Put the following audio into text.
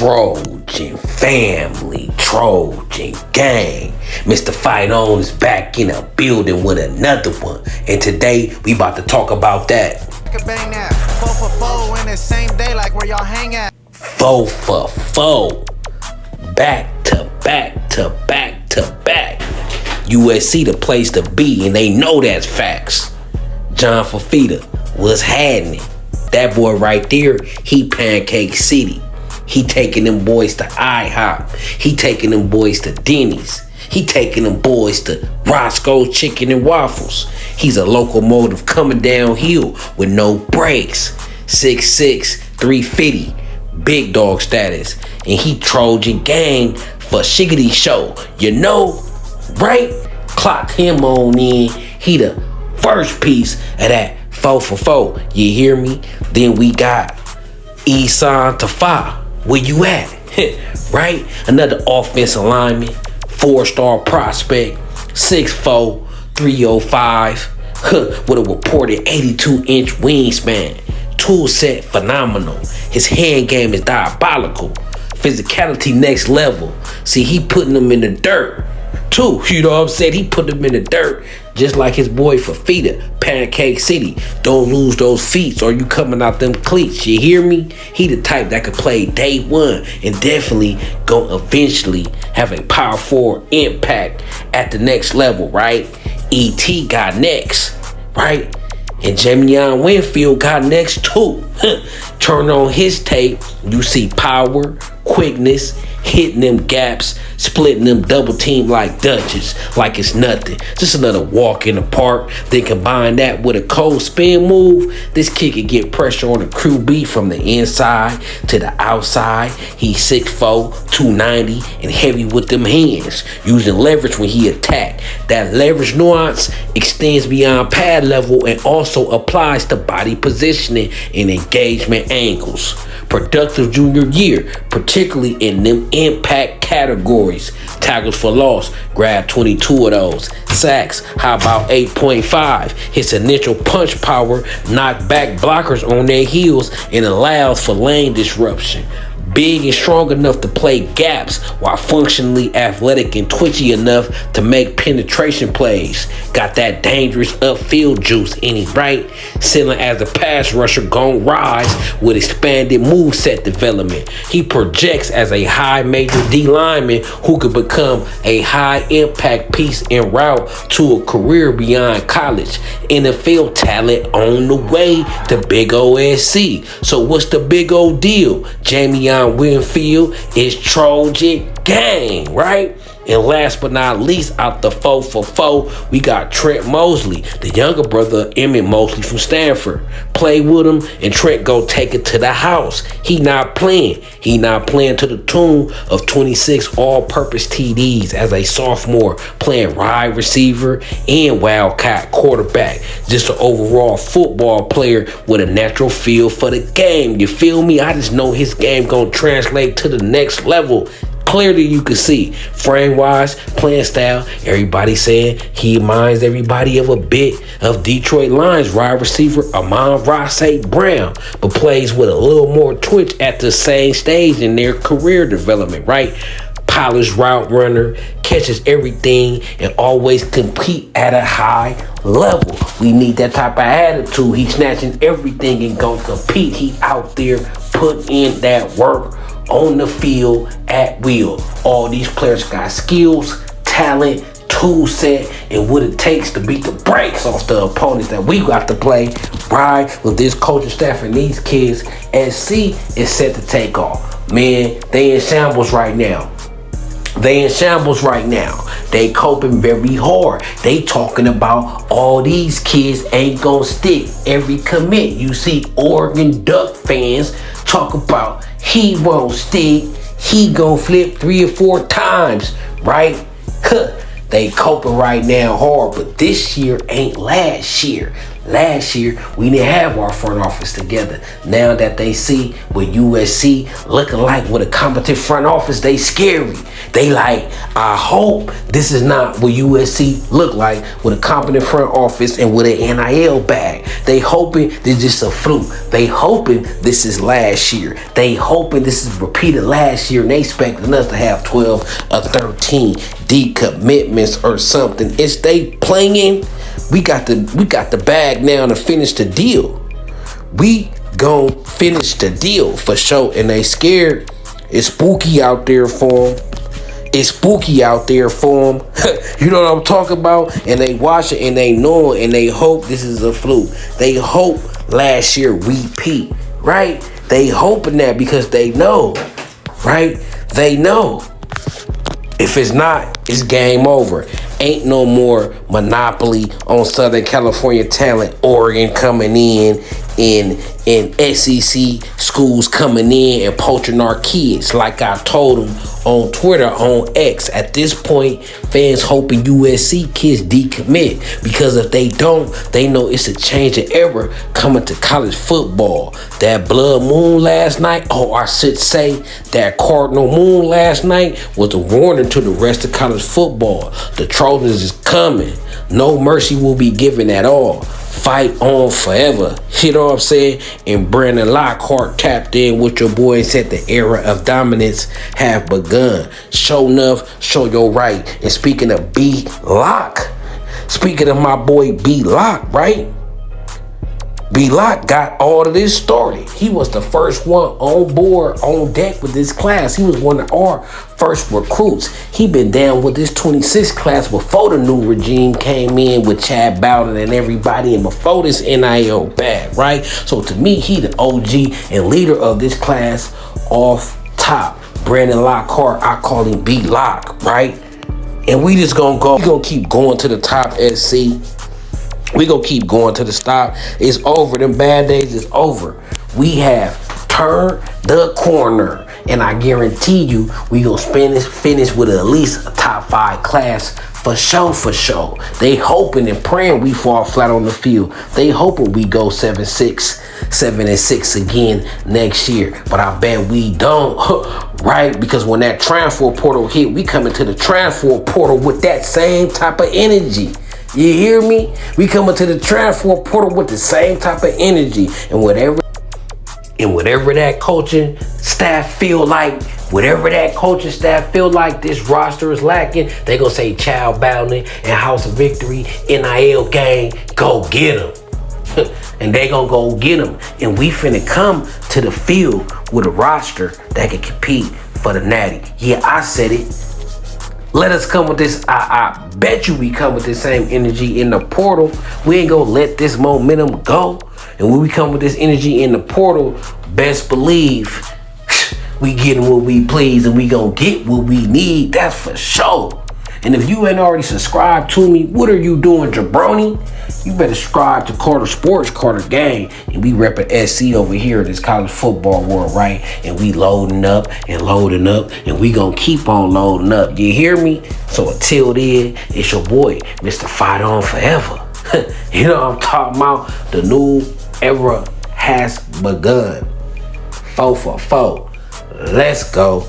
Trojan family, Trojan gang. Mr. Fight On is back in a building with another one. And today, we about to talk about that. Bang that 4 for 4 in the same day, like where y'all hang at. 4 for 4. Back to back to back to back. USC the place to be, and they know that's facts. John Fifita was happening. That boy right there, he Pancake City. He taking them boys to IHOP. He taking them boys to Denny's. He taking them boys to Roscoe's Chicken and Waffles. He's a locomotive coming downhill with no brakes. 6'6", 350, big dog status. And he Trojan gang for Shiggity Show. You know, right? Clock him on in. He the first piece of that 4 for 4. You hear me? Then we got Esun Tafa. Where you at? Right? Another offensive lineman. 4-star prospect. 6'4", 305. With a reported 82-inch wingspan. Tool set phenomenal. His hand game is diabolical. Physicality next level. See, he putting them in the dirt too. You know what I'm saying? He put them in the dirt just like his boy Fifita, Pancake City. Don't lose those feet or you coming out them cleats. You hear me? He the type that could play day one and definitely go eventually have a power forward impact at the next level, right? ET got next, right? And Jamon Winfield got next too. Turn on his tape, you see power, quickness, hitting them gaps, splitting them double team like Dutchess, like it's nothing. Just another walk in the park. Then combine that with a cold spin move. This kid can get pressure on the QB from the inside to the outside. He's 6'4", 290, and heavy with them hands, using leverage when he attack. That leverage nuance extends beyond pad level and also applies to body positioning and engagement angles. Productive junior year, particularly in them impact categories. Tackles for loss, grab 22 of those. Sacks, how about 8.5? His initial punch power knocked back blockers on their heels and allows for lane disruption. Big and strong enough to play gaps while functionally athletic and twitchy enough to make penetration plays. Got that dangerous upfield juice in him, right? Ceiling as a pass rusher gon' rise with expanded moveset development. He projects as a high major D lineman who could become a high impact piece en route to a career beyond college. NFL talent on the way to big USC. So what's the big old deal? Jamon Winfield is Trojan gang, right? And last but not least, out the 4 for 4, we got Trent Mosley, the younger brother of Emmett Mosley from Stanford. Play with him, and Trent go take it to the house. He not playing. He not playing to the tune of 26 all-purpose TDs as a sophomore, playing wide receiver and wildcat quarterback. Just an overall football player with a natural feel for the game. You feel me? I just know his game gonna translate to the next level. Clearly you can see, frame-wise, playing style, everybody saying he reminds everybody of a bit of Detroit Lions wide receiver Amon-Ra St. Brown, but plays with a little more twitch at the same stage in their career development, right? Polished route runner, catches everything, and always compete at a high level. We need that type of attitude. He's snatching everything and gonna compete. He out there put in that work on the field at will. All these players got skills, talent, tool set, and what it takes to beat the brakes off the opponents that we got to play. Right, with this coaching staff and these kids, SC is set to take off. Man, they in shambles right now. They coping very hard. They talking about all these kids ain't gonna stick every commit. You see Oregon Duck fans talk about he won't stick. He gon' flip 3 or 4 times, right? They coping right now hard, but this year ain't last year. Last year, we didn't have our front office together. Now that they see with USC looking like with a competent front office, they scary. They like, I hope this is not what USC look like with a competent front office and with an NIL bag. They hoping this is a fluke. They hoping this is last year. They hoping this is repeated last year, and they expecting us to have 12 or 13 decommitments or something. It's they playing. We got the bag now to finish the deal. We gon' finish the deal for sure. And they scared. It's spooky out there for them. It's spooky out there for them. You know what I'm talking about? And they watch it and they know it and they hope this is a fluke. They hope last year repeat, right? They hoping that because they know, right? They know. If it's not, it's game over. Ain't no more monopoly on Southern California talent. Oregon coming in SEC schools coming in and poaching our kids. Like I told them on Twitter, on X. At this point, fans hoping USC kids decommit. Because if they don't, they know it's a change of era coming to college football. That blood moon last night, or I should say that cardinal moon last night, was a warning to the rest of college football. The Trojans is coming. No mercy will be given at all. Fight on forever. You know what I'm saying? And Brandon Lockhart tapped in with your boy and said the era of dominance have begun. Show enough, show your right. And speaking of B-Lock, speaking of my boy B-Lock, right? B-Lock got all of this started. He was the first one on board, on deck with this class. He was one of our first recruits. He been down with this 26 class before the new regime came in with Chad Bowden and everybody, and before this NIL bag, right? So to me, he the OG and leader of this class off top. Brandon Lockhart, I call him B-Lock, right? And we just gonna keep going to the top, SC. We gonna keep going to the stop. It's over. Them bad days is over. We have turned the corner. And I guarantee you, we gonna finish with at least a top 5 class for sure. They hoping and praying we fall flat on the field. They hoping we go 7-6 again next year. But I bet we don't, right? Because when that transfer portal hit, we come into the transfer portal with that same type of energy. You hear me? We coming to the transfer portal with the same type of energy. And whatever that coaching staff feel like, this roster is lacking, they gonna say Child Bowden and House of Victory, NIL gang, go get them. And they gonna go get them. And we finna come to the field with a roster that can compete for the Natty. Yeah, I said it. Let us come with this. I bet you we come with the same energy in the portal. We ain't gonna let this momentum go. And when we come with this energy in the portal, best believe we getting what we please and we gonna get what we need. That's for sure. And if you ain't already subscribed to me, what are you doing, jabroni? You better subscribe to Carter Sports, Carter Gang. And we repping SC over here in this college football world, right? And we loading up, and we gonna keep on loading up. You hear me? So until then, it's your boy, Mr. Fight On Forever. You know what I'm talking about? The new era has begun. 4 for 4. Let's go.